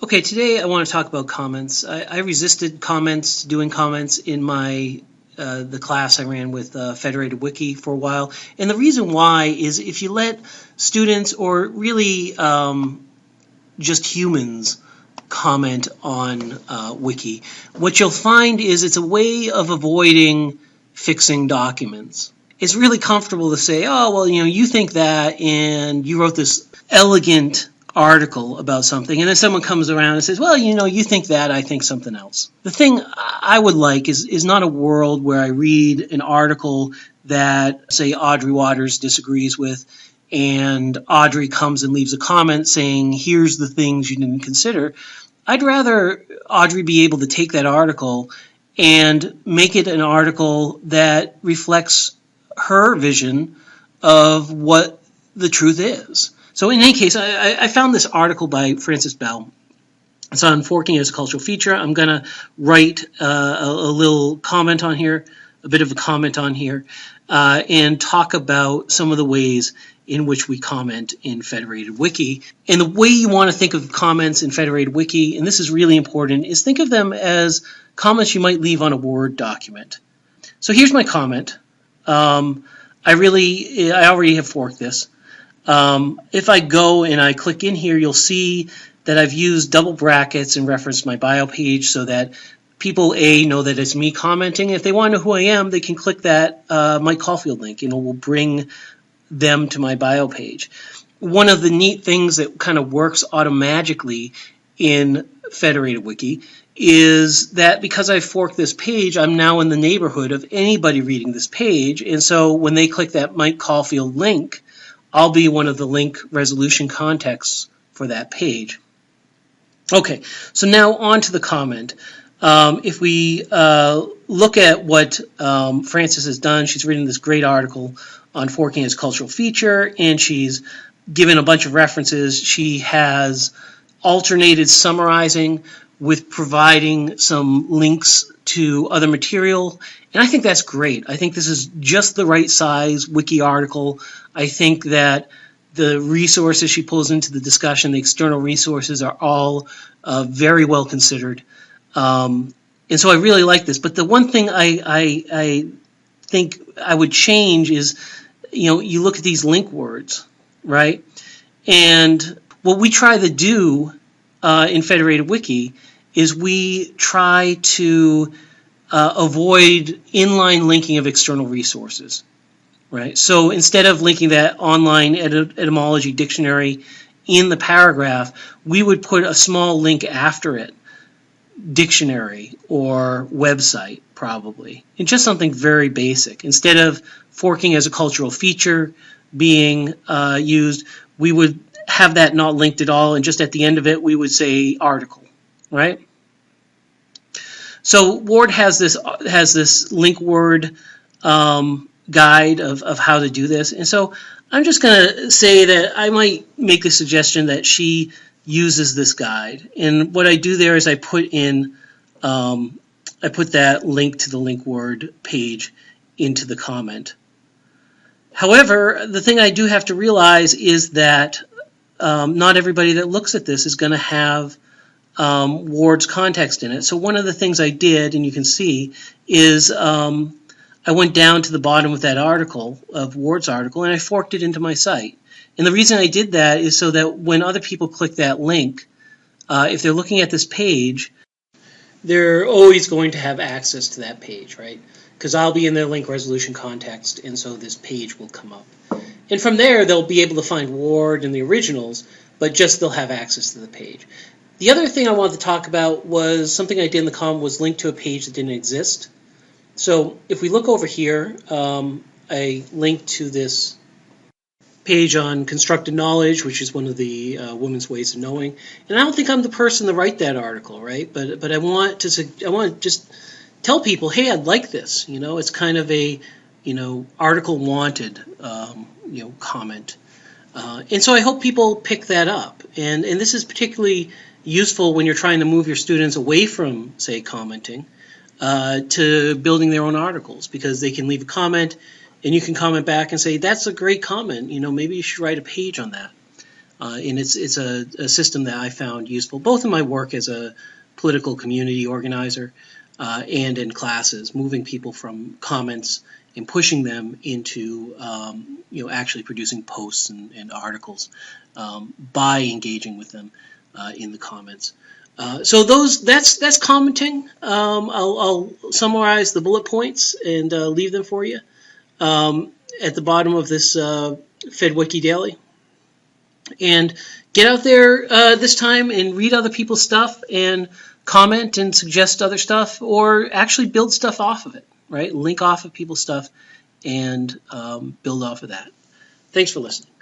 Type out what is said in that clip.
Okay, today I want to talk about comments. I resisted comments, doing comments in my the class I ran with Federated Wiki for a while, and the reason why is if you let students or really just humans comment on Wiki, what you'll find is it's a way of avoiding fixing documents. It's really comfortable to say, oh, well, you think that, and you wrote this elegant article about something, and then someone comes around and says, well, you think that, I think something else. The thing I would like is not a world where I read an article that, say, Audrey Waters disagrees with, and Audrey comes and leaves a comment saying, here's the things you didn't consider. I'd rather Audrey be able to take that article and make it an article that reflects her vision of what the truth is. So in any case, I found this article by Frances Bell. It's on forking as a cultural feature. I'm going to write a little comment on here, a bit of a comment on here, and talk about some of the ways in which we comment in Federated Wiki. And the way you want to think of comments in Federated Wiki, and this is really important, is think of them as comments you might leave on a Word document. So here's my comment. I already have forked this. If I go and I click in here, you'll see that I've used double brackets in reference to my bio page so that people, know that it's me commenting. If they want to know who I am, they can click that Mike Caulfield link, and it will bring them to my bio page. One of the neat things that kind of works automatically in Federated Wiki is that because I forked this page, I'm now in the neighborhood of anybody reading this page, and so when they click that Mike Caulfield link, I'll be one of the link resolution contexts for that page. Okay, so now on to the comment. If we look at what Frances has done, she's written this great article on forking as a cultural feature, and she's given a bunch of references. She has alternated summarizing with providing some links to other material, and I think that's great. I think this is just the right size wiki article. I think that the resources she pulls into the discussion, the external resources, are all very well considered. And so I really like this. But the one thing I think I would change is, you look at these link words, right? And what we try to do in Federated Wiki is we try to avoid inline linking of external resources. Right. So instead of linking that online etymology dictionary in the paragraph, we would put a small link after it, dictionary or website probably, and just something very basic. Instead of forking as a cultural feature being used, we would have that not linked at all, and just at the end of it we would say article, right? So Ward has this link word guide of how to do this, and so I'm just going to say that I might make a suggestion that she uses this guide, and what I do there is I put that link to the link word page into the comment. However, the thing I do have to realize is that not everybody that looks at this is going to have Ward's context in it. So one of the things I did, and you can see, is I went down to the bottom of that article, of Ward's article, and I forked it into my site. And the reason I did that is so that when other people click that link, if they're looking at this page, they're always going to have access to that page, right? Because I'll be in their link resolution context, and so this page will come up. And from there, they'll be able to find Ward and the originals, but just they'll have access to the page. The other thing I wanted to talk about was something I did in the comment was link to a page that didn't exist. So if we look over here, I linked to this page on constructed knowledge, which is one of the women's ways of knowing. And I don't think I'm the person to write that article, right? But I want to just tell people, hey, I'd like this. It's kind of a article wanted comment. And so I hope people pick that up. And this is particularly useful when you're trying to move your students away from, say, commenting to building their own articles, because they can leave a comment and you can comment back and say, that's a great comment, maybe you should write a page on that. And it's a system that I found useful, both in my work as a political community organizer and in classes, moving people from comments and pushing them into actually producing posts and articles by engaging with them in the comments. So that's commenting. I'll summarize the bullet points and leave them for you at the bottom of this FedWiki Daily. And get out there this time and read other people's stuff and comment and suggest other stuff, or actually build stuff off of it, right? Link off of people's stuff and build off of that. Thanks for listening.